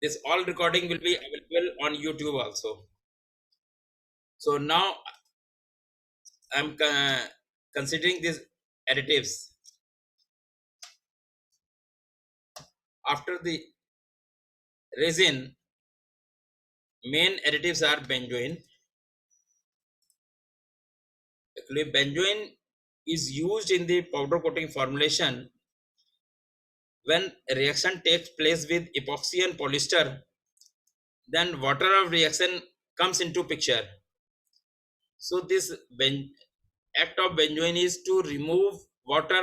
This all recording will be available on YouTube also. So now I'm considering these additives. After the resin, main additives are benzoin. Actually, benzoin is used in the powder coating formulation when a reaction takes place with epoxy and polyester. Then water of reaction comes into picture. So this act of benzoin is to remove water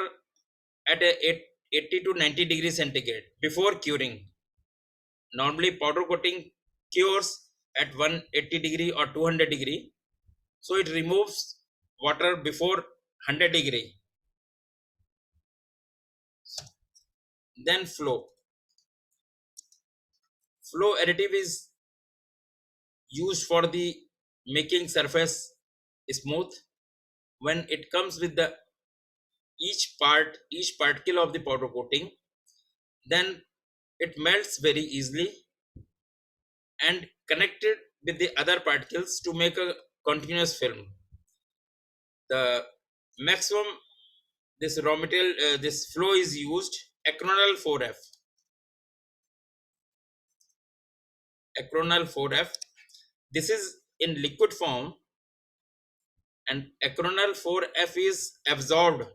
at a 80 to 90 degrees centigrade before curing. Normally powder coating cures at 180 degree or 200 degree. So it removes water before 100 degree. Then flow. Flow additive is used for the making surface smooth. When it comes with the each particle of the powder coating, then it melts very easily and connected with the other particles to make a continuous film. The maximum this raw material this flow is used acronal 4F. Acronal 4F. This is in liquid form, and acronal 4F is absorbed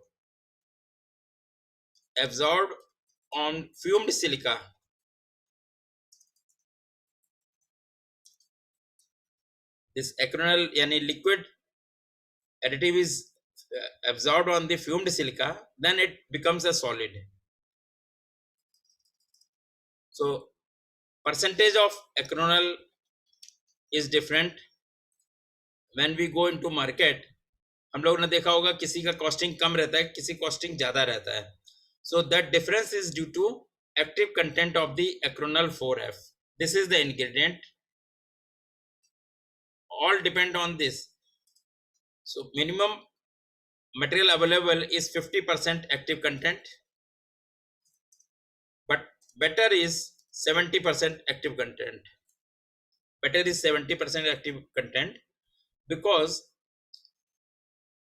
on fumed silica. This acronal yani liquid additive is absorbed on the fumed silica, then it becomes a solid. So percentage of acronal is different. When we go into market, हम लोग ने देखा होगा किसी का costing कम रहता है, किसी कॉस्टिंग ज्यादा रहता है. So that difference is due to active content of the acronal 4F. This is the ingredient. All depend on this. So minimum material available is 50% active content, but better is 70% active content. Better is 70% active content because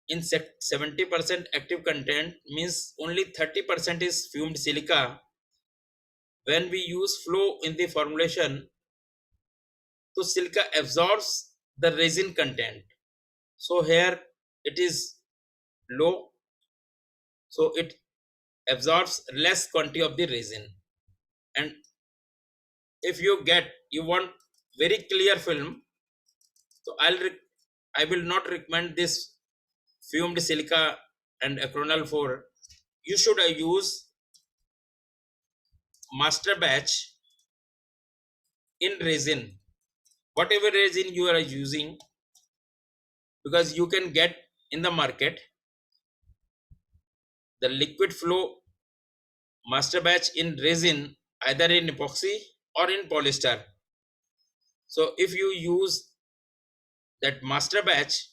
in 70% active content means only 30% is fumed silica. When we use flow in the formulation, so silica absorbs the resin content. So here it is low, so it absorbs less quantity of the resin. And if you want very clear film, so I will not recommend this fumed silica and acronal 4. You should use master batch in resin, whatever resin you are using, because you can get in the market the liquid flow master batch in resin, either in epoxy or in polyester. So if you use that master batch,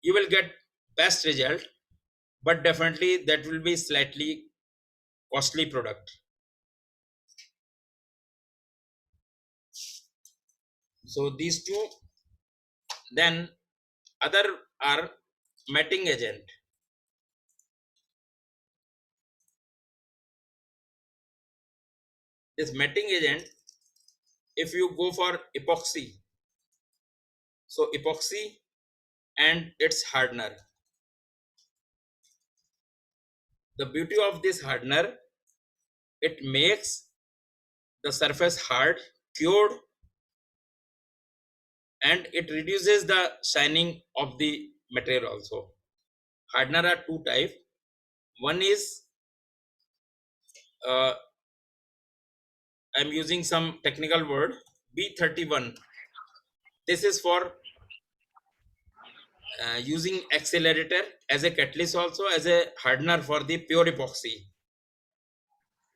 you will get best result, but definitely that will be slightly costly product. So these two. Then other are matting agent. This matting agent, if you go for epoxy, so epoxy and its hardener. The beauty of this hardener, it makes the surface hard, cured, and it reduces the shining of the material also. Hardener are two type. One is I'm using some technical word, B31. This is for using accelerator as a catalyst, also as a hardener for the pure epoxy.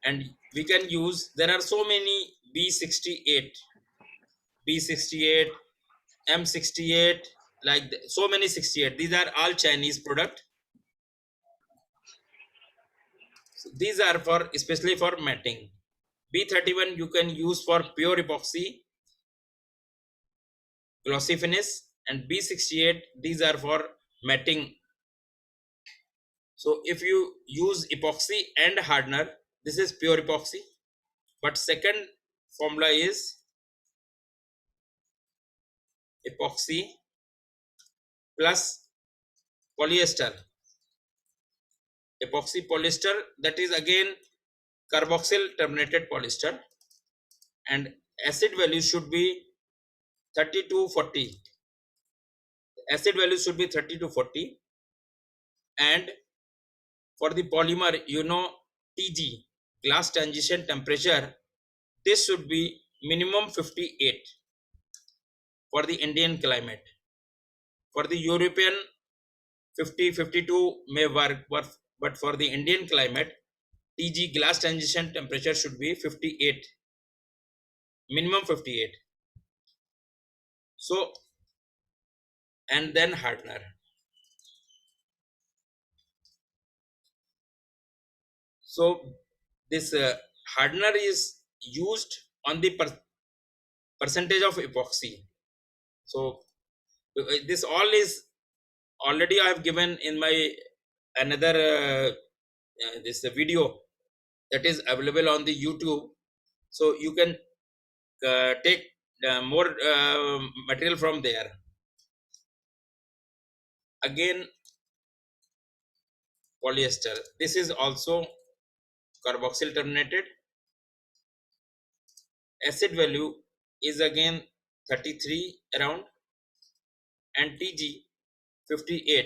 And we can use, there are so many B68, B68, M68, like so many 68. These are all Chinese product. So these are for especially for matting. B31 you can use for pure epoxy, glossy finish, and B68 these are for matting. So if you use epoxy and hardener, this is pure epoxy. But second formula is epoxy plus polyester. Epoxy polyester, that is again carboxyl terminated polyester, and acid value should be 30 to 40. Acid value should be 30 to 40. And for the polymer, TG, glass transition temperature, this should be minimum 58 for the Indian climate. For the European, 50 52 may work, but for the Indian climate, TG, glass transition temperature, should be 58, minimum 58. So, and then hardener. So this hardener is used on the percentage of epoxy. So this all is already I have given in my another this video that is available on the YouTube. So you can take more material from there. Again, polyester. This is also carboxyl terminated. Acid value is again 33 around, and TG 58.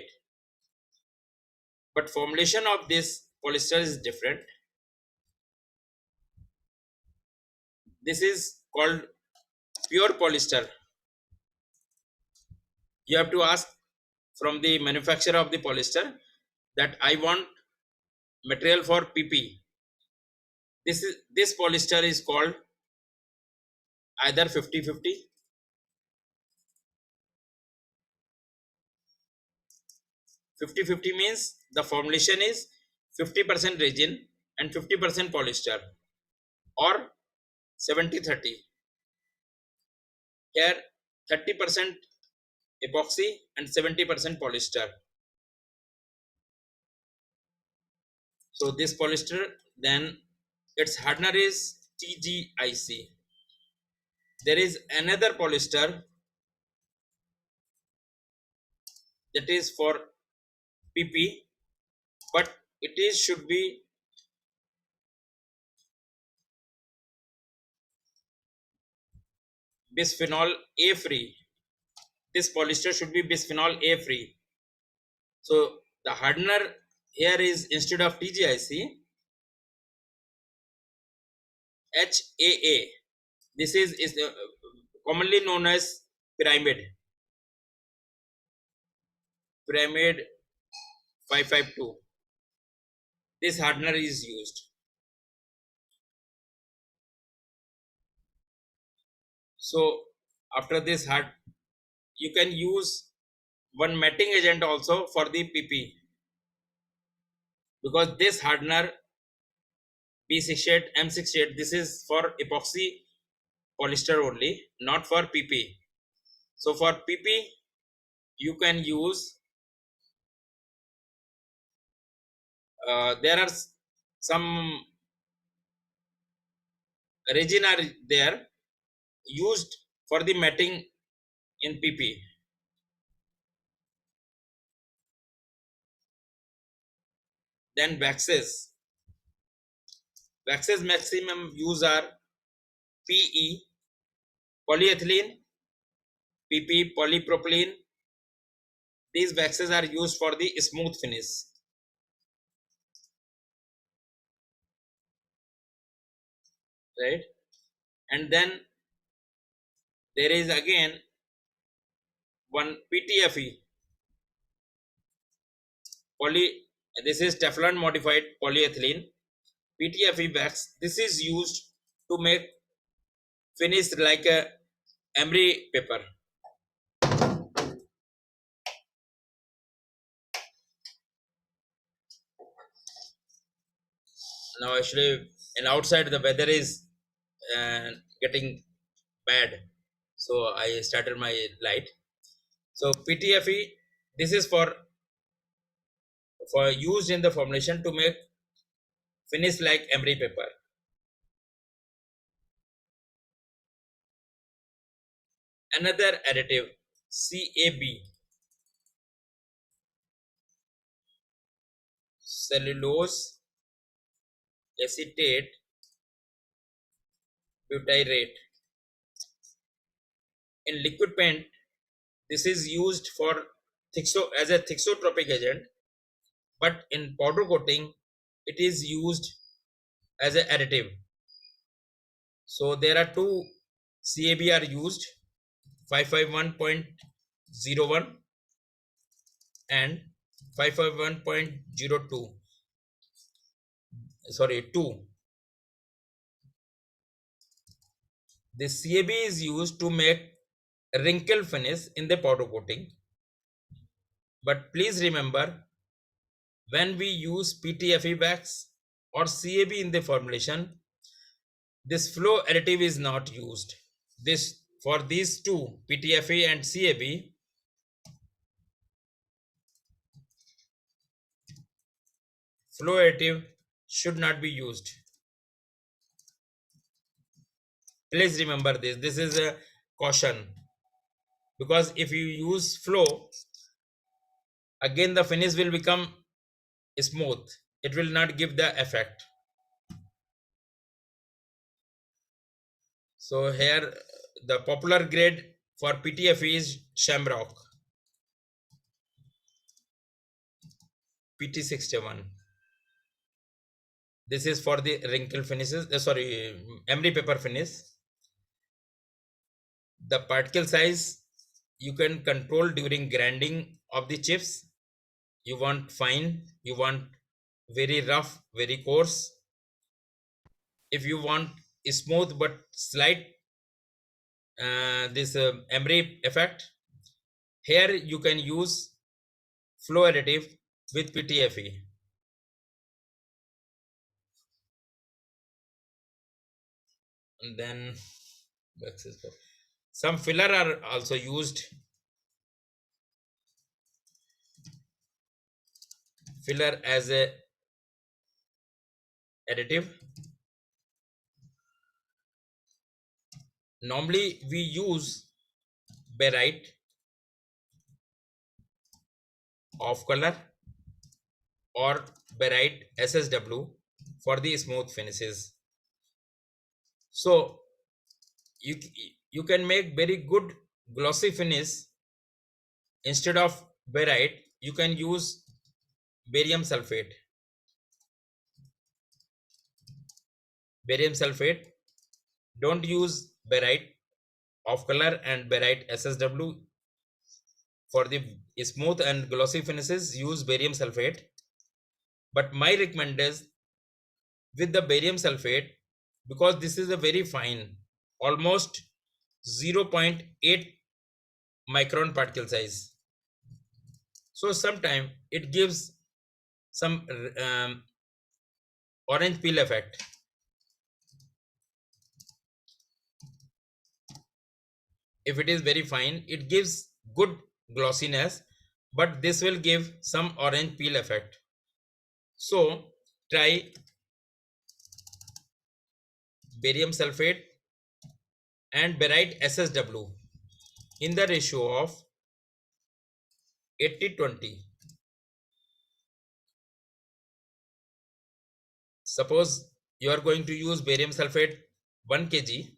But formulation of this polyester is different. This is called pure polyester. You have to ask from the manufacturer of the polyester that I want material for PP. This polyester is called either 50-50. 50-50 means the formulation is 50% resin and 50% polyester, or 70-30. Here 30% epoxy and 70% polyester. So this polyester, then its hardener is TGIC. There is another polyester that is for PP, but it is should be bisphenol A free. This polyester should be bisphenol A free. So the hardener here is, instead of TGIC, HAA. This is commonly known as pyramid 552. This hardener is used. So after this you can use one matting agent also for the PP, because this hardener B68, M68, this is for epoxy polyester only, not for PP. So for PP you can use there are some resin are there used for the matting in PP. Then waxes maximum use are PE, polyethylene, PP, polypropylene. These waxes are used for the smooth finish. Right? And then there is again one PTFE, this is Teflon modified polyethylene. PTFE wax, this is used to make finish like a emery paper. Now actually, and outside the weather is getting bad, so I started my light. So PTFE, this is for used in the formulation to make finish like emery paper. Another additive, CAB, cellulose acetate butyrate. In liquid paint, this is used for as a thixotropic agent, but in powder coating, it is used as an additive. So there are two CAB are used, 551.01 and 551.02. Sorry, 2. This CAB is used to make wrinkle finish in the powder coating. But please remember, when we use PTFE wax or CAB in the formulation, this flow additive is not used. This for these two, PTFE and CAB, flow additive should not be used. Please remember this. This is a caution, because if you use flow, again the finish will become smooth. It will not give the effect. So here the popular grade for PTFE is Shamrock PT61. This is for the wrinkle finishes, emery paper finish. The particle size you can control during grinding of the chips. You want fine, you want very rough, very coarse. If you want smooth but slight this emery effect, here you can use flow additive with PTFE. And then some filler are also used. Filler as a additive. Normally we use barite, off color, or barite SSW for the smooth finishes. So you can make very good glossy finish. Instead of barite, you can use barium sulfate. Barium sulfate. Don't use barite off color and barite SSW for the smooth and glossy finishes. Use barium sulfate. But my recommend is with the barium sulfate, because this is a very fine, almost 0.8 micron particle size. So sometimes it gives some orange peel effect. If it is very fine, it gives good glossiness, but this will give some orange peel effect. So try barium sulfate and barite SSW in the ratio of 80-20. Suppose you are going to use barium sulfate 1 kg,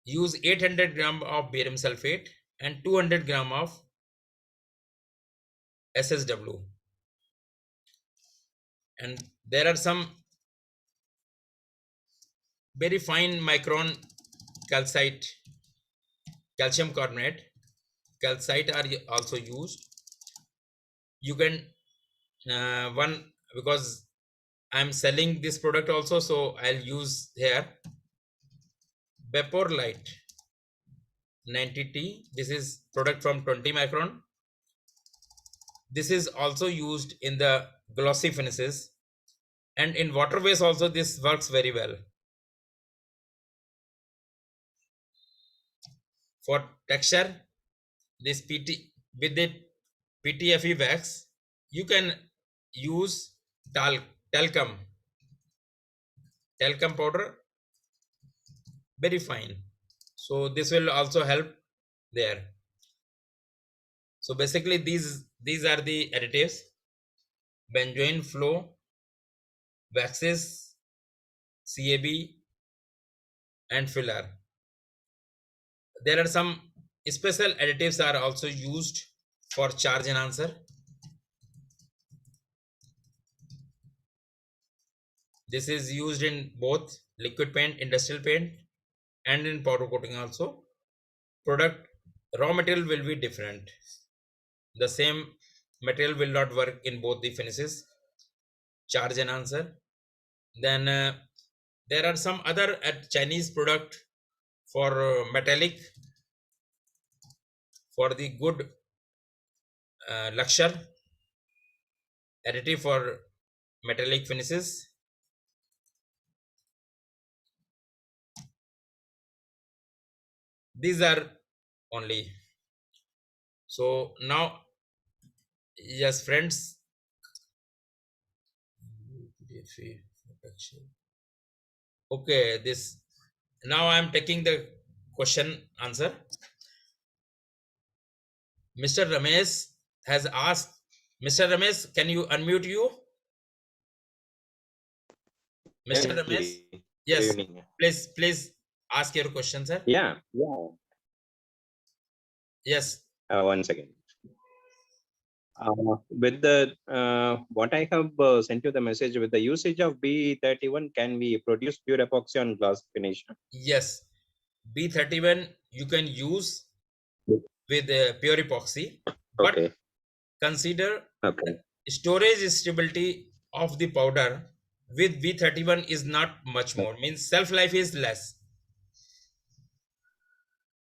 use 800 gram of barium sulfate and 200 gram of SSW. And there are some very fine micron calcite, calcium carbonate, calcite are also used. You can because I'm selling this product also, so I'll use here Vapor Light 90T. This is product from 20 micron. This is also used in the glossy finishes, and in waterways also this works very well. For texture, this PT with the PTFE wax, you can use talcum powder, very fine. So this will also help there. So basically these are the additives: benzoin flow, waxes, CAB, and filler. There are some special additives are also used for charge enhancer. This is used in both liquid paint, industrial paint, and in powder coating also. Product raw material will be different. The same material will not work in both the finishes. Charge enhancer. Then there are some other Chinese product for metallic, for the good luxury additive for metallic finishes. These are only. So now, yes friends, okay, this now I am taking the question answer. Mr. Ramesh has asked. Mr. Ramesh, can you unmute you? Mr. Ramesh, Good yes, evening. please ask your question, sir. Yeah. Yes. One second. With the what I have sent you the message with the usage of B31, can we produce pure epoxy on glass finish? Yes, B31 you can use with pure epoxy, but Okay. consider Okay. storage stability of the powder with B31 is not much more, means shelf life is less.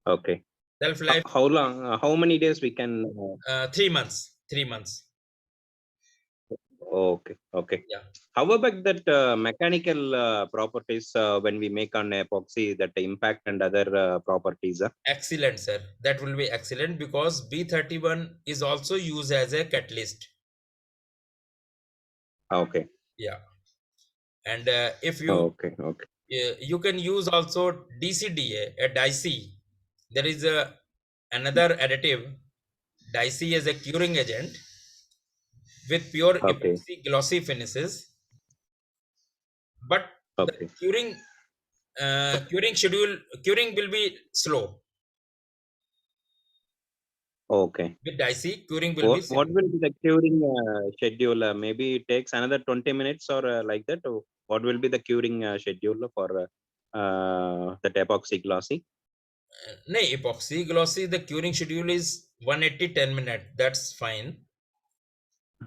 Okay. Shelf life How long? How many days we can? 3 months. 3 months. Okay. Okay. Yeah. How about that mechanical properties when we make on epoxy, that impact and other properties? Excellent, sir. That will be excellent because B31 is also used as a catalyst. Okay. Yeah. And if Okay. Okay. you can use also DCDA, a DICE. There is another additive. DICE is a curing agent with pure Okay. epoxy glossy finishes, but the Okay. curing will be slow. Okay. With DICE, curing will be What slow. will be the curing schedule? Maybe it takes another 20 minutes or like that. Or what will be the curing schedule for that epoxy glossy? No, epoxy glossy, the curing schedule is 180 10 minutes. That's fine.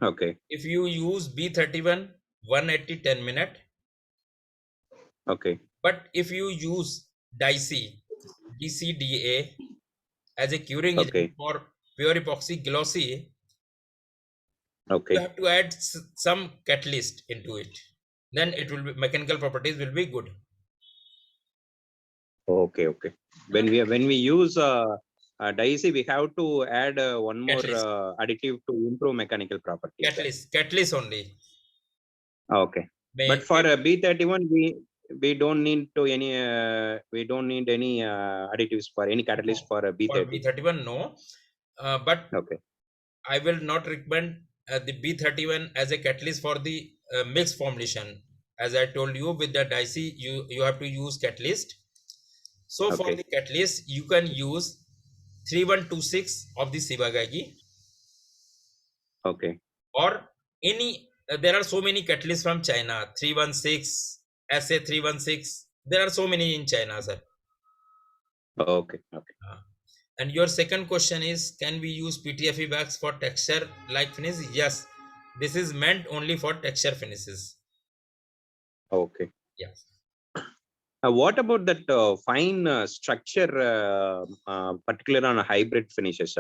Okay. If you use B31, 180 10 minutes. Okay. But if you use DICE, DCDA as a curing agent Okay. for pure epoxy glossy, you Okay. have to add some catalyst into it. Then it will be mechanical properties will be good. Okay. Okay. When we use DICE, we have to add one more Catalyst, additive to improve mechanical properties. catalyst only. Okay. But May, for B31, we don't need any additives for any catalyst for for B31. B31 no, but Okay. I will not recommend the B31 as a catalyst for the mixed formulation. As I told you, with the DICE, you have to use catalyst. So for Okay. the catalyst, you can use 3126 of the Shibagagi, Okay. or any. There are so many catalysts from China. 316, SA316. There are so many in China, sir. Okay. Okay. And your second question is, can we use PTFE wax for texture like finish? Yes, this is meant only for texture finishes. Okay. Yeah. What about that fine structure, particular on hybrid finishes?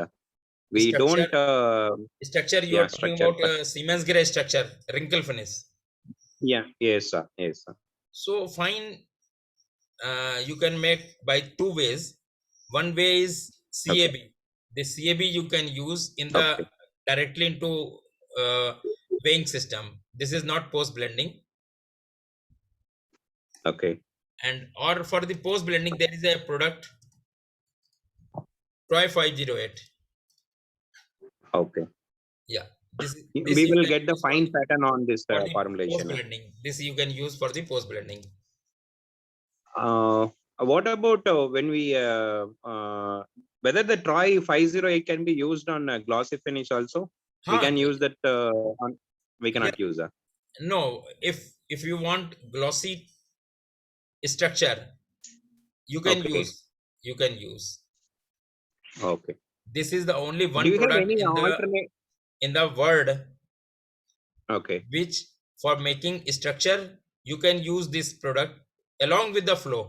We Structure, don't, you are yeah, talking structure. about Siemens gray structure, wrinkle finish. Yeah, yes, sir. Yes, sir. So fine, you can make by two ways. One way is Okay. CAB. The CAB you can use in the Okay. directly into weighing system. This is not post blending. Okay. And or for the post blending, there is a product Troy 508. Okay. Yeah, this We you will can get the use fine pattern on this for the post formulation. blending. This you can use for the post blending. What about when we whether the Troy 508 can be used on glossy finish also? We Huh? can use that on. We Yeah, cannot use that. no. If you want glossy structure, you can Okay. use. You can use. Okay. This is the only Do one you have product any alternate? in the world Okay. which for making structure you can use this product along with the flow.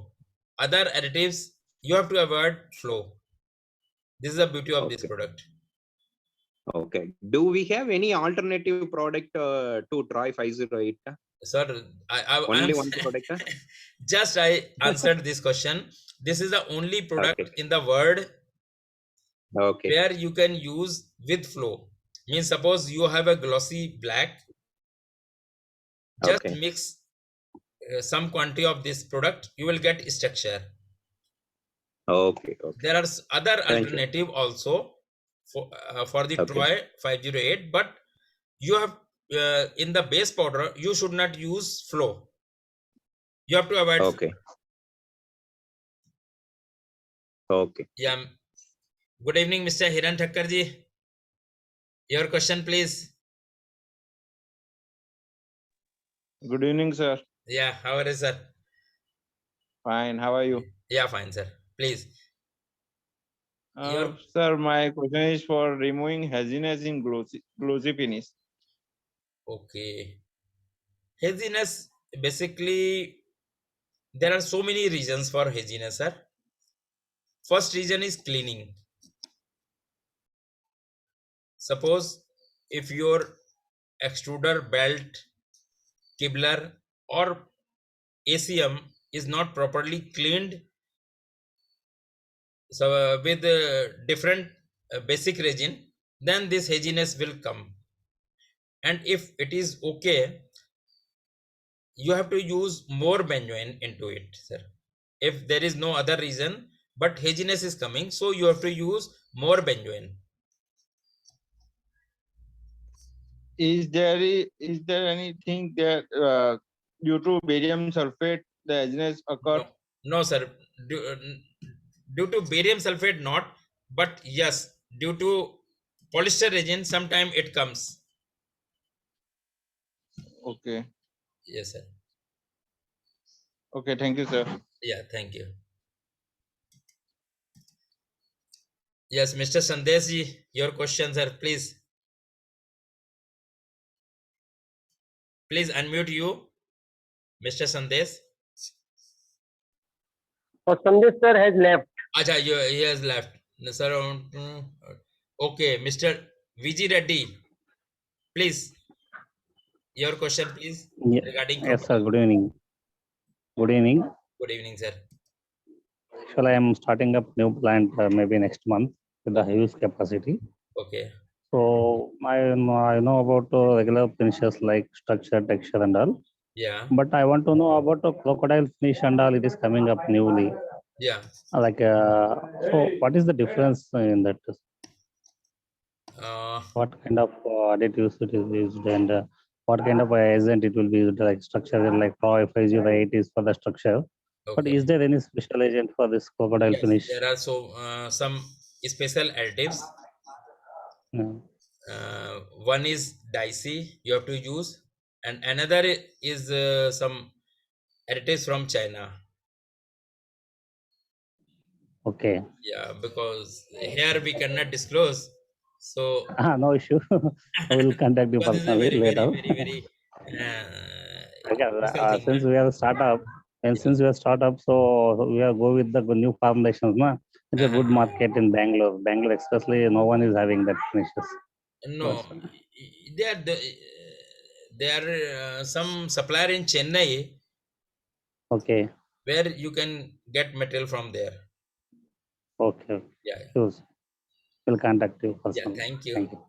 Other additives you have to avoid flow. This is the beauty of this Okay. product. Okay. Do we have any alternative product to Troy 508? Sir, I'm Only one product? just I answered this question. This is the only Okay. product in the world Okay. where you can use with flow. Means suppose you have a glossy black, just Okay. mix some quantity of this product, you will get structure. Okay. Okay. There are other Thank you. alternative also for the Okay. Troy 508, but you have in the base powder you should not use flow. You have to avoid flow. Okay. Okay. Yeah. Good evening, Mr. Hiran Thakkar ji. Your question, please. Good evening, sir. Yeah, how are you, sir? Fine. How are you? Yeah, fine, sir. Please. Your Sir, my question is for removing haziness in glossy finish. okay. Haziness, basically, there are so many reasons for haziness, sir. First reason is cleaning. Suppose if your extruder belt, Kibler, or ACM is not properly cleaned, so with different basic resin, then this haziness will come. And if it is okay, you have to use more benzoin into it, sir. If there is no other reason, but haziness is coming, so you have to use more benzoin. Is there anything that due to barium sulfate the haziness occur? No, no, sir. Due to barium sulfate, not, but yes, due to polyester resin, sometime it comes. Okay. Yes, sir. Okay. Thank you, sir. Yeah, thank you. Yes, Mr. Sandesh ji, your question, sir, please. Please unmute you, Mr. Sandesh. Oh, Sandesh sir has left. Acha, he has left. No, sir. Okay, Mr. VG Reddy, please. Your question, please, Ye- regarding Yes, sir. crocodile. Good evening. Good evening. Good evening, sir. Actually, I am starting up new plant maybe next month with the huge capacity. Okay. So I know about regular finishes like structure, texture, and all. Yeah. But I want to know about the crocodile finish and all. It is coming up newly. Yeah. So what is the difference in that? Uh, What kind of additives it is used and what kind of agent it will be used, like structure like Pro F508 is for the structure. But okay. is there any special agent for this crocodile Yes, finish? there are some special additives. Yeah. One is dicey you have to use, and another is some additives from China. Okay. Yeah, because here we cannot disclose. So No issue. I will contact you because this is a personally very, later. very Okay, special thing, since na? we are a startup, and Yeah. since we are startup, so we are go with the new formulations. Na? It's a good market in Bangalore. Bangalore especially, no one is having that finishes. No, they are some supplier in Chennai Okay. where you can get material from there. Okay. Yeah, Sure. Sir. We'll contact you yeah. personally. Thank you. Thank you.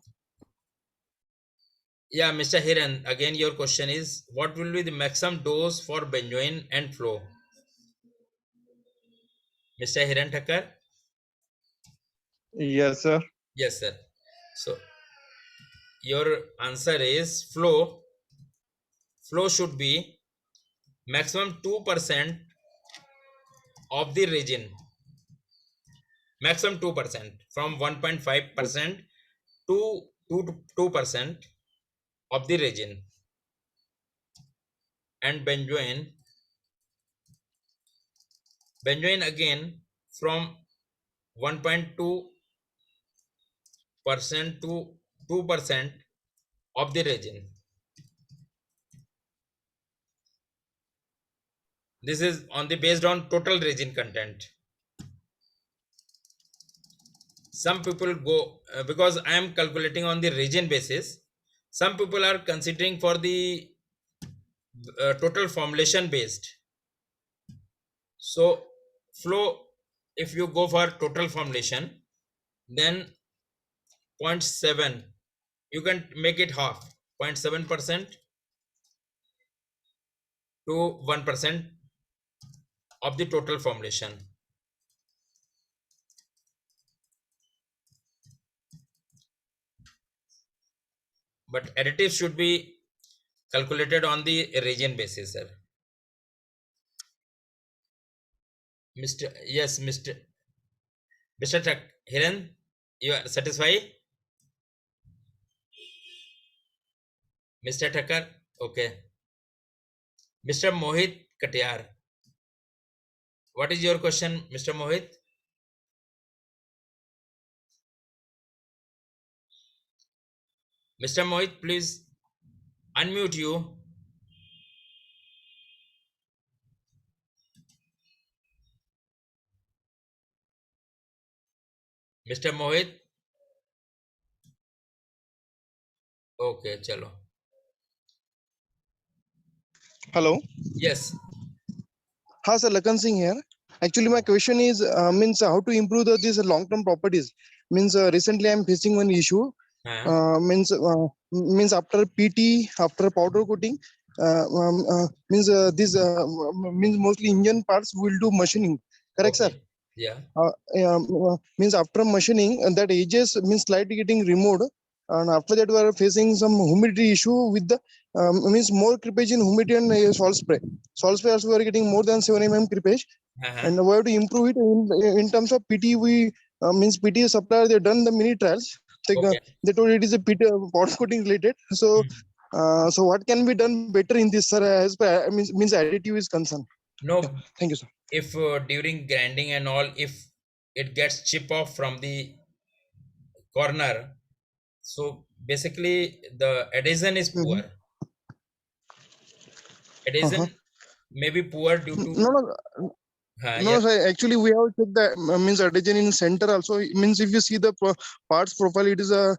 Yeah, Mr. Hiran, again your question is, what will be the maximum dose for benzoin and flow? Mr. Hiran Thakkar? Yes, sir. Yes, sir. So your answer is flow. Flow should be maximum 2% of the resin. Maximum 2% from 1.5% to 2% of the resin. And benzoin again from 1.2% to 2% of the resin. This is on the based on total resin content. Some people go because I am calculating on the resin basis. Some people are considering for the total formulation based. So flow, if you go for total formulation, then 0.7, you can make it half, 0.7% to 1% of the total formulation. But additives should be calculated on the resin basis, sir. Mr. Hiran, you are satisfied? Mr. Thakkar, okay. Mr. Mohit Katyar, what is your question, Mr. Mohit? Mr. Mohit, please unmute you. Mr. Mohit, okay, chalo. Hello. Yes, Hi, sir. Lakan Singh here. Actually, my question is means how to improve these long-term properties. Means recently I'm facing one issue. Means after PT, after powder coating, means this means mostly engine parts will do machining. Correct, sir? okay, yeah, Means after machining, that edges means slightly getting removed, and after that we are facing some humidity issue with the means more creepage in humidity and salt spray. Salt spray also we are getting more than 7 mm creepage, and we have to improve it in terms of PT. We means PT supplier they done the mini trials. okay. They told it is a PT powder coating related. So so what can be done better in this, sir? As per means additive is concerned. No, Yeah. Thank you, sir. if during grinding and all, if it gets chip off from the corner, so basically the adhesion is poor. Adhesion may be poor due to No, no, yeah, sir. Actually, we have checked the means adhesion in center also. It means if you see the parts profile, it is a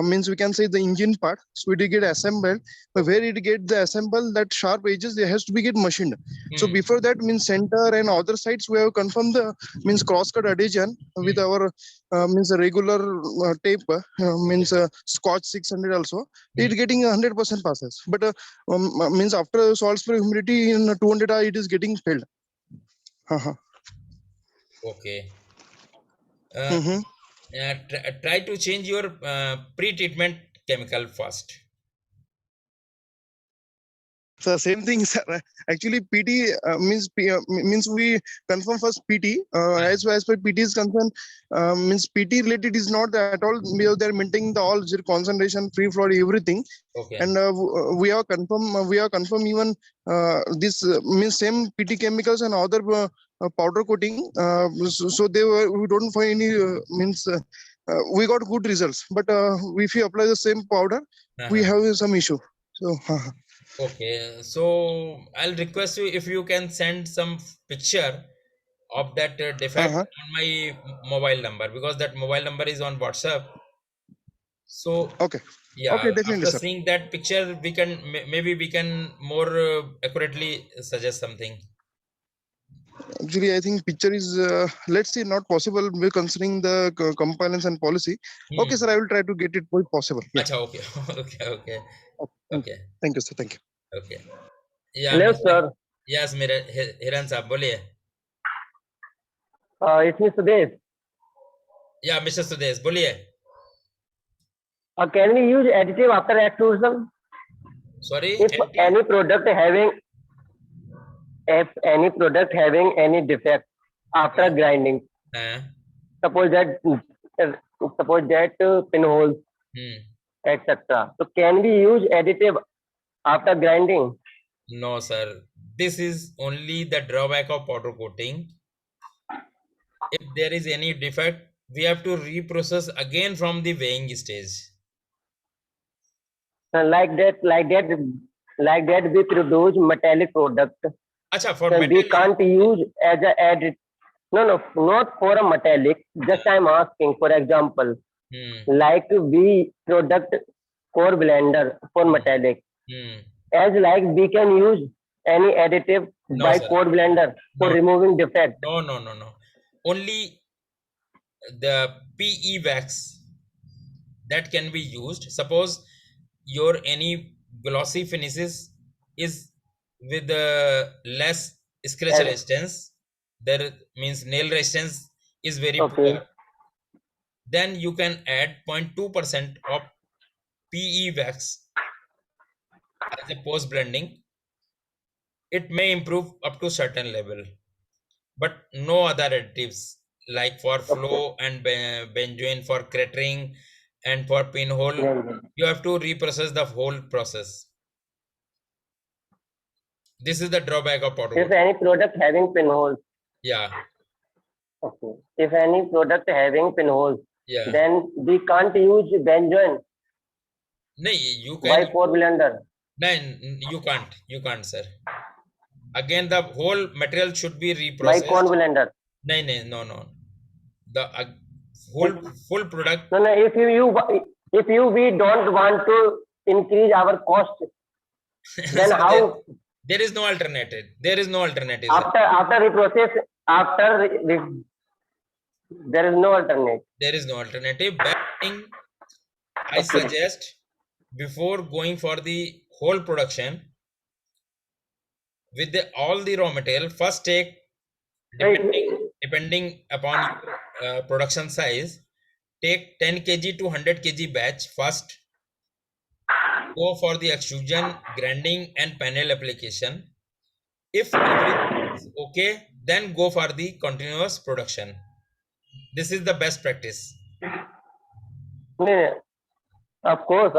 means we can say the engine part. So it get assembled, but where it get the assemble that sharp edges, it has to be get machined. So before that means center and other sides we have confirmed the means cross cut adhesion with our means a regular tape means Scotch 600 also. It getting 100% passes, but means after salt spray humidity in 200 it is getting failed. okay. Mm-hmm. Try to change your pre-treatment chemical first. So same thing, sir. Actually, PT means we confirm first PT. As far as per PT is concerned, means PT related is not at all. They're maintaining the all zero concentration, free flow, everything. Okay. And we are confirm. We are confirm even this means same PT chemicals and other powder coating. So they were we don't find any means. We got good results, but if you apply the same powder, we have some issue. So. Okay, so I'll request you if you can send some picture of that defect on my mobile number, because that mobile number is on WhatsApp. So Okay. yeah, Okay, definitely, after sir. seeing that picture, we can maybe we can more accurately suggest something. Actually, I think picture is, let's see, not possible. We're considering the compliance and policy. Okay, sir, I will try to get it if possible. Yeah. Acha, okay. Okay. Okay. Thank you, sir. Thank you. Okay. Yeah, Hello, Mr. sir. Yes, मेरे हिरन साहब बोलिए. It's me, Sudesh. Yeah, Mr. Sudesh बोलिए. Can we use additive after extrusion? Sorry. If any product having any defect after grinding, Uh, suppose that pinholes, etc. So can we use additive after grinding? No, sir. This is only the drawback of powder coating. If there is any defect, we have to reprocess again from the weighing stage. Like that, we produce metallic product. Acha, for So we metal. can't use as a added. No, not for a metallic. Just I'm asking, for example, like we product core blender for metallic. As like we can use any additive No, by sir. core blender for No. removing defect. No. Only the PE wax that can be used. Suppose your any glossy finishes is with less scratch Yes. resistance, there means nail resistance is very Okay. poor, then you can add 0.2% of PE wax as a post blending. It may improve up to certain level, but no other additives like for flow and benzoin for cratering and for pinhole. Yeah. You have to reprocess the whole process. This is the drawback of powder If coating. any product having pinholes, Yeah, okay. If any product having pinholes, yeah. then we can't use benzoin No, you by can. core blender. No, you can't, sir. Again, the whole material should be By core reprocessed. blender. No. The whole full product. No, if we don't want to increase our cost, then So how there is no alternative. There is no alternative. Sir. after we process there is no alternate. There is no alternative. Best thing I suggest before going for the whole production with all the raw material, first take depending upon production size, take 10 kg to 100 kg batch first. Go for the extrusion, grinding and panel application. If everything is okay, then go for the continuous production. This is the best practice. No, of course,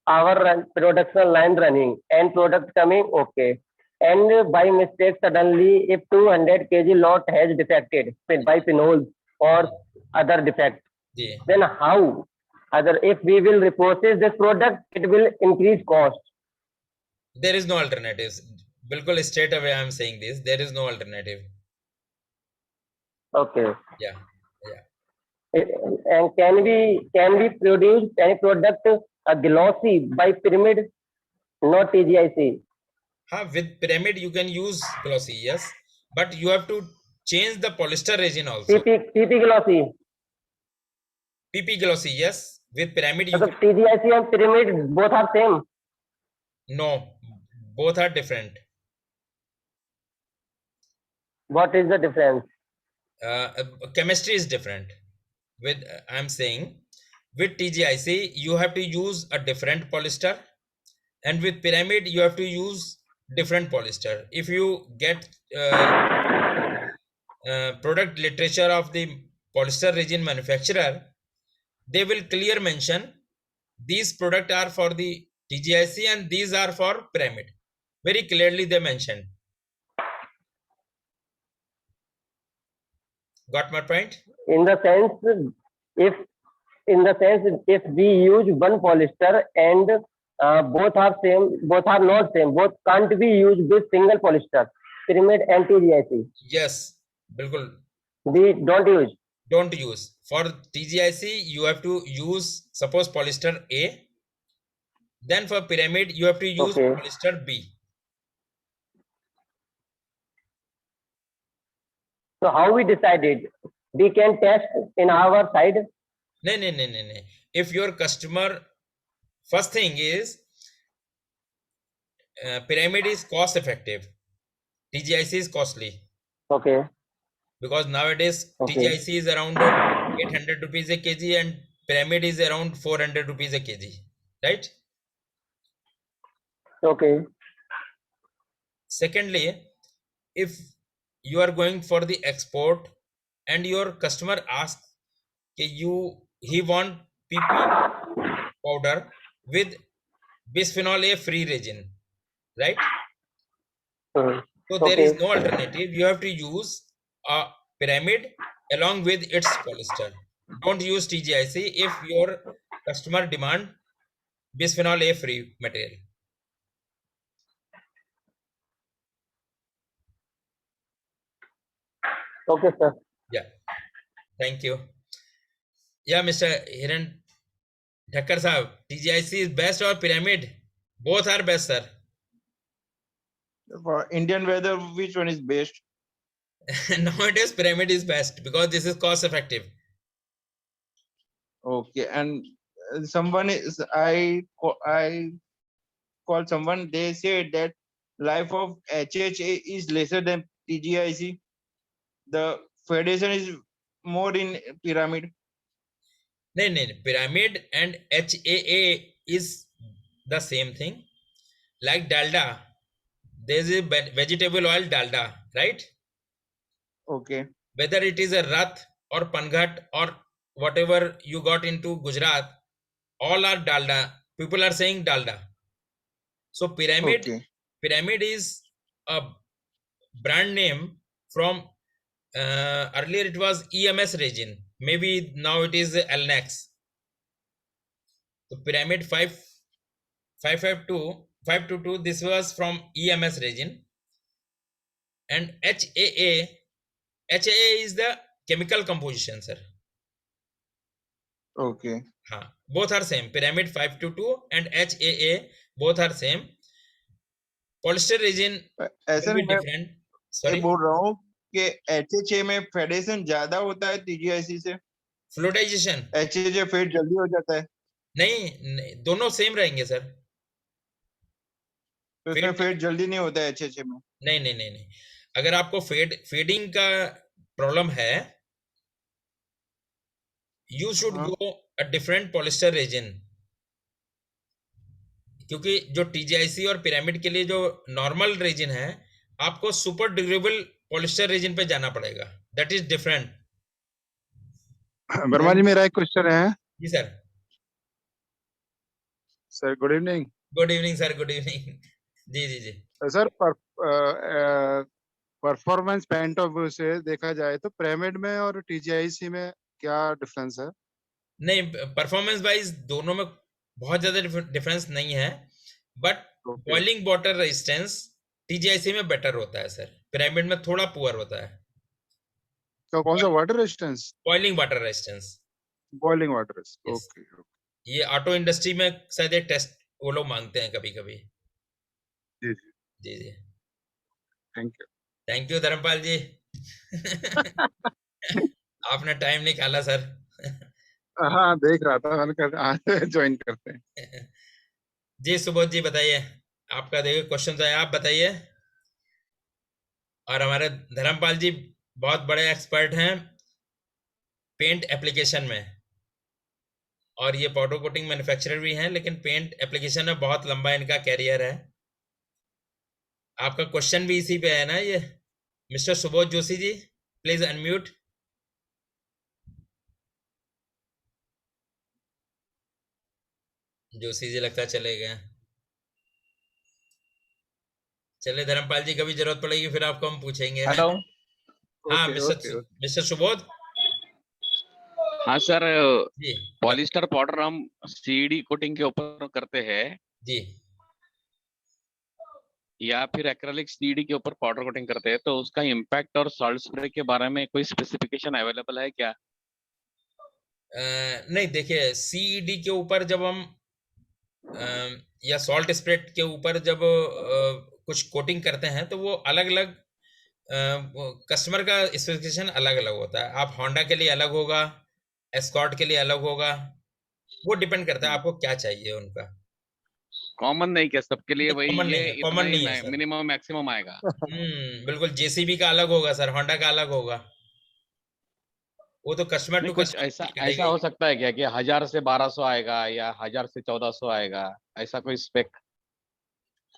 our production line running and product coming okay. And by mistake, suddenly, if 200 kg lot has defected by pinholes or other defect, Yeah. then how? If we will reprocess this product, it will increase cost. There is no alternatives. Bilkul straight away I am saying this. There is no alternative. Okay. Yeah. And can we produce any product a glossy by pyramid, not TGIC? With pyramid you can use glossy, yes, but you have to change the polyester resin also. PP glossy. PP glossy, yes. With pyramid you So TGIC and pyramid both are same. No, both are different. What is the difference? Chemistry is different. With I'm saying with TGIC you have to use a different polyester, and with pyramid you have to use different polyester. If you get product literature of the polyester resin manufacturer, they will clear mention these products are for the TGIC and these are for pyramid. Very clearly they mentioned. Got my point? In the sense, if we use one polyester and both are not same, both can't be used with single polyester, pyramid and TGIC. Yes, bilkul. We don't use. For TGIC, you have to use, suppose polyester A. Then for pyramid, you have to use Okay. polyester B. So how we decided? We can test in our side. No. If your customer, first thing is pyramid is cost effective, TGIC is costly, Okay. because nowadays Okay. TGIC is around 800 rupees a kg and pyramid is around 400 rupees a kg, right? Okay. Secondly, if you are going for the export and your customer asks he want PP powder with bisphenol A free resin, right? Mhm. So there is Okay. no alternative. You have to use a pyramid along with its polyester. Don't use TGIC if your customer demand bisphenol A free material. Okay, sir. Yeah. Thank you. Yeah, Mr. Hiran Thakkar sahab, TGIC is best or pyramid? Both are best, sir. For Indian weather, which one is best? Nowadays, pyramid is best because this is cost effective. Okay, and someone is I call someone. They say that life of HHA is lesser than TGIC. The federation is more in pyramid. No, pyramid and HAA is the same thing. Like dalda, there is a vegetable oil dalda, right? Okay. Whether it is a Rath or Panghat or whatever you got into Gujarat, all are dalda. People are saying dalda. So pyramid is a brand name from earlier it was EMS resin. Maybe now it is Alnex. So pyramid 552 this was from EMS resin, and HAA is the chemical composition, sir. Okay. Both are same. Pyramid 522 and HAA both are same. Polyester resin ऐसा will be मैं different. Sorry, बोल रहा हूँ कि HHA में federation ज्यादा होता है TGIC से. फ्लूइडाइजेशन HHA फेड जल्दी हो जाता है. नहीं, दोनों सेम रहेंगे सर. तो इसमें फेड जल्दी नहीं होता है HHA में. नहीं. अगर आपको फेडिंग का प्रॉब्लम है, you should go a different polyester resin, क्योंकि जो TGIC और पिरामिड के लिए जो नॉर्मल रेजिन है, आपको सुपर ड्यूरेबल पॉलिस्टर रेजिन पे जाना पड़ेगा. That is different. Verma ji, मेरा एक क्वेश्चन है. जी sir. Sir good evening. Good evening sir, good evening. जी. Sir performance point of view से देखा जाए तो पिरामिड में और TGIC में क्या डिफरेंस है? नहीं, परफॉर्मेंस वाइज दोनों में बहुत ज्यादा डिफरेंस नहीं है, but boiling water resistance TGIC में बेटर होता है सर. पिरामिड में थोड़ा पुअर होता है. तो कौन सा water resistance? Boiling water resistance. Boiling water. Okay. ये ऑटो इंडस्ट्री में शायद एक टेस्ट वो लोग मांगते हैं कभी कभी. जी. थैंक यू धर्मपाल जी. आपने टाइम निकाला सर. हाँ, देख रहा था, मैंने ज्वाइन करते हैं. जी सुबोध जी बताइए, आपका देखिए क्वेश्चन है, आप बताइए. और हमारे धर्मपाल जी बहुत बड़े एक्सपर्ट हैं पेंट एप्लीकेशन में, और ये पाउडर कोटिंग मैन्युफैक्चरर भी हैं, लेकिन पेंट एप्लीकेशन में बहुत लंबा इनका कैरियर है. आपका क्वेश्चन भी इसी पे है ना ये. Mister Subodh Joshi ji, please unmute. Joshi ji लगता चले गए. चले धर्मपाल जी, कभी जरूरत पड़ेगी फिर आपको हम पूछेंगे. हेलो. हाँ मिस्टर सुबोध. हाँ सर, जी. पॉलिस्टर पाउडर हम सीडी कोटिंग के ऊपर करते हैं जी, या फिर एक्रेलिक सीडी के ऊपर पाउडर कोटिंग करते हैं, तो उसका इम्पैक्ट और सॉल्ट स्प्रे के बारे में कोई स्पेसिफिकेशन अवेलेबल है क्या? नहीं देखिए, CED के ऊपर जब हम या सॉल्ट स्प्रेड के ऊपर जब कुछ कोटिंग करते हैं तो वो अलग अलग कस्टमर का स्पेसिफिकेशन अलग अलग होता है। आप होंडा के लिए अलग होगा, एस्कॉर्ट के लिए अलग होगा, वो डिपेंड करता है आपको क्या चाहिए उनका। कॉमन नहीं क्या सबके लिए वही कॉमन ये नहीं है, इतना कॉमन ही नहीं है सर। मिनिमम मैक्सिमम आएगा? बिल्कुल जेसीबी का अलग होगा सर, होंडा का अलग होगा, वो तो कस्टमर नहीं टू कुछ ऐसा कस्टमर ऐसा हो सकता है क्या कि 1000 से 1200 आएगा या 1000 से 1400 आएगा, ऐसा कोई स्पेक?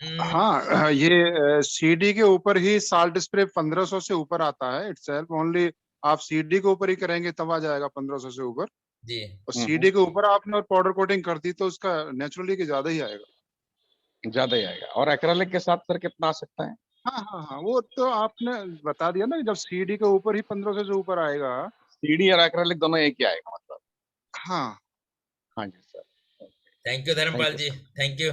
हाँ, ये सीडी के ऊपर ही साल्ट स्प्रे 1500 से ऊपर आता है इटसेल्फ ओनली। आप सीडी के ऊपर ही करेंगे तब आ जाएगा 1500 से ऊपर, जी। और सीडी के ऊपर आपने पाउडर कोटिंग कर दी तो उसका नेचुरली के ज्यादा ही आएगा। ज्यादा ही आएगा। और एक्रेलिक के साथ सर कितना आ सकता है? हाँ हाँ हाँ, वो तो आपने बता दिया ना कि जब सीडी के ऊपर ही 1500 से ऊपर आएगा। सीडी और एक्रेलिक दोनों एक ही आएगा मतलब? हाँ हाँ जी sir. Thank you Dharmpal you, जी, थैंक यू।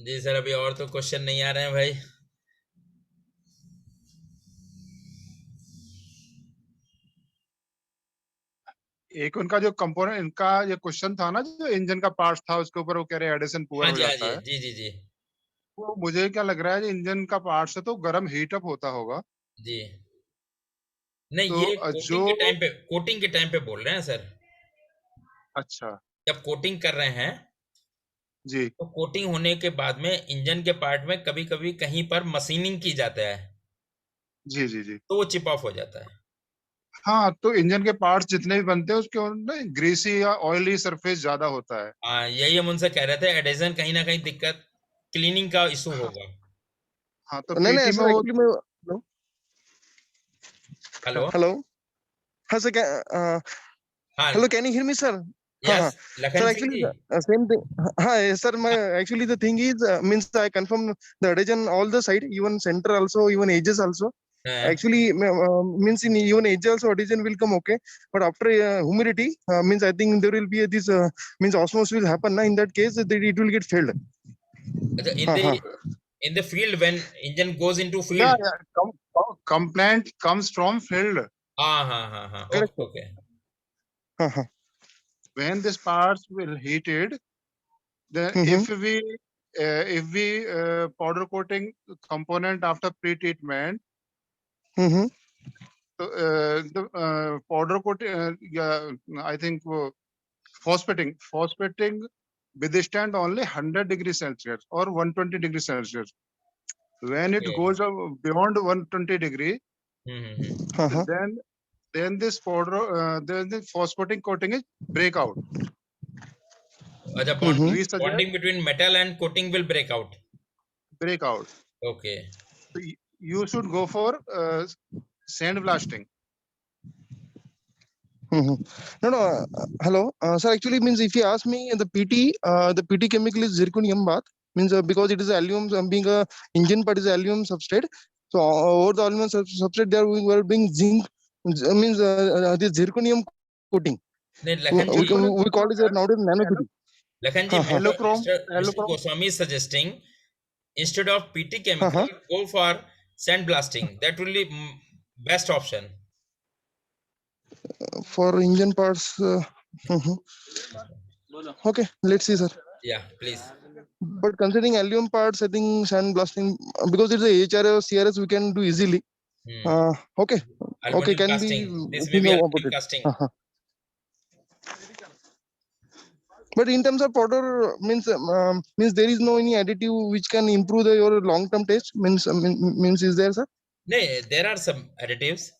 जी सर, अभी और तो क्वेश्चन नहीं आ रहे हैं भाई। एक उनका जो कंपोनेंट, इनका ये क्वेश्चन था ना जो इंजन का पार्ट था उसके ऊपर वो कह रहे एडिशन पुअर हाँ हो जी, हाँ जाता जी, है। जी जी जी वो मुझे क्या लग रहा है इंजन का पार्ट से तो गर्म हीट अप होता होगा। जी। नहीं, तो ये जो कोटिंग के टाइम पे बोल रहे हैं सर। अच्छा जब कोटिंग कर रहे हैं जी तो कोटिंग होने के बाद में इंजन के पार्ट में कभी कभी कहीं पर मशीनिंग की जाता है, जी जी जी। तो वो चिप ऑफ हो जाता है। हाँ, तो इंजन के पार्ट्स जितने भी बनते हैं उसके अंदर ग्रीसी या ऑयली सरफेस ज्यादा होता है। हाँ, यही हम उनसे कह रहे थे, एडेजन कहीं ना कहीं दिक्कत क्लीनिंग का इशू हाँ होगा। हाँ, तो नहीं नहीं पीटी में सर, वो एक्चुअली मैं हेलो हेलो। हेलो हाँ सर, क्या हाँ। Hello, can you hear me sir? हाँ यस हाँ लखन सर, सिंह एक्चुअली जी। Same thing. हाँ सर, मैं actually the thing is means I confirm the adhesion all the side, even center also, even edges also. हाँ, Actually, means in even edge also adhesion will come okay, but after humidity, means I think there will be this means osmosis will happen. Na, in that case, it will get failed. अच्छा, हाँ हाँ in the field when engine goes into या field। Complaint comes from field. हाँ हाँ हाँ हाँ, correct. Okay okay. हाँ हाँ When this parts will heated, then hmm if we powder coating component after pre-treatment, hmm so the powder coating, yeah, I think phosphating withstand only 100 degrees Celsius or 120 degrees Celsius. When it goes beyond 120 degree, हाँ हाँ then this powder, then the phosphating coating is break out. अच्छा, हम्म We suggest bonding between metal and coating will break out। break out. Okay। So you should go for sandblasting. No, no. Hello, sir. Actually, means if you ask me, the PT chemical is zirconium bath. Means because it is aluminum, being a engine part is aluminum substrate. So over the aluminum substrate, they are being zinc. Means this zirconium coating. नहीं लखन जी, We call it nowadays nano coating. Lakhan जी, हाँ Allochrome, Mr. allochrome. Goswami is suggesting instead of PT हाँ chemical, go for sandblasting. That will be best option. for engine parts. Okay, let's see, sir. Yeah, please. But considering aluminum parts, I think sandblasting, because it's a HRA or CRS, we can do easily. Okay, okay, Aluminum can be. casting. This may be Think about aluminum it. casting. But in terms of powder, means there is no any additive which can improve your long-term taste. Means is there, sir? No, there are some additives.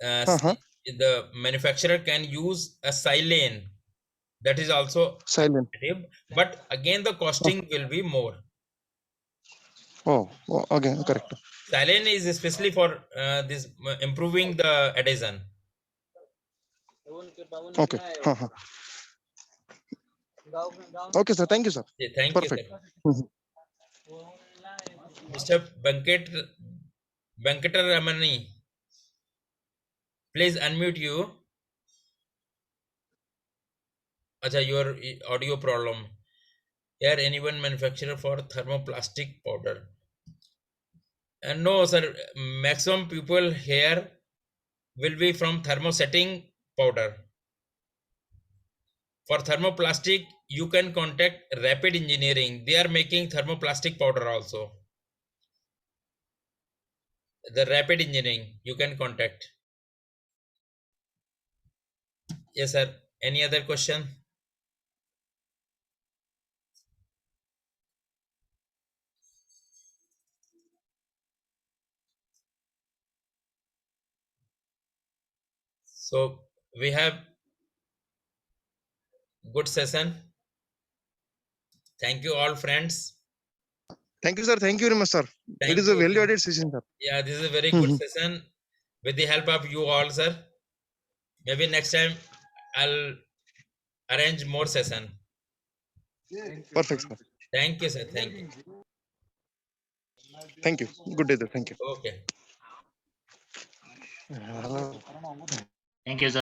The manufacturer can use a silane. That is also Silent. additive, but again the costing will be more. Oh, okay, correct. Silane is especially for this improving the adhesion. Okay. Okay, sir. Thank you, sir. Yeah, thank Perfect. you, sir. Mr. Venkataramani, please unmute you. Acha, your audio problem. Here, anyone manufacturer for thermoplastic powder? And no, sir. Maximum people here will be from thermosetting powder. For thermoplastic, you can contact Rapid Engineering. They are making thermoplastic powder also. The Rapid Engineering, you can contact. Yes, sir. Any other question? So we have good session. Thank you all friends. Thank you, sir. Thank you very much, sir. Thank It is a you. value-added session, sir. Yeah, this is a very good Mhm. session with the help of you all, sir. Maybe next time I'll arrange more session. Perfect, sir. Thank you, sir. Thank you. Thank you. Good day, sir. Thank you. Okay. Thank you, sir.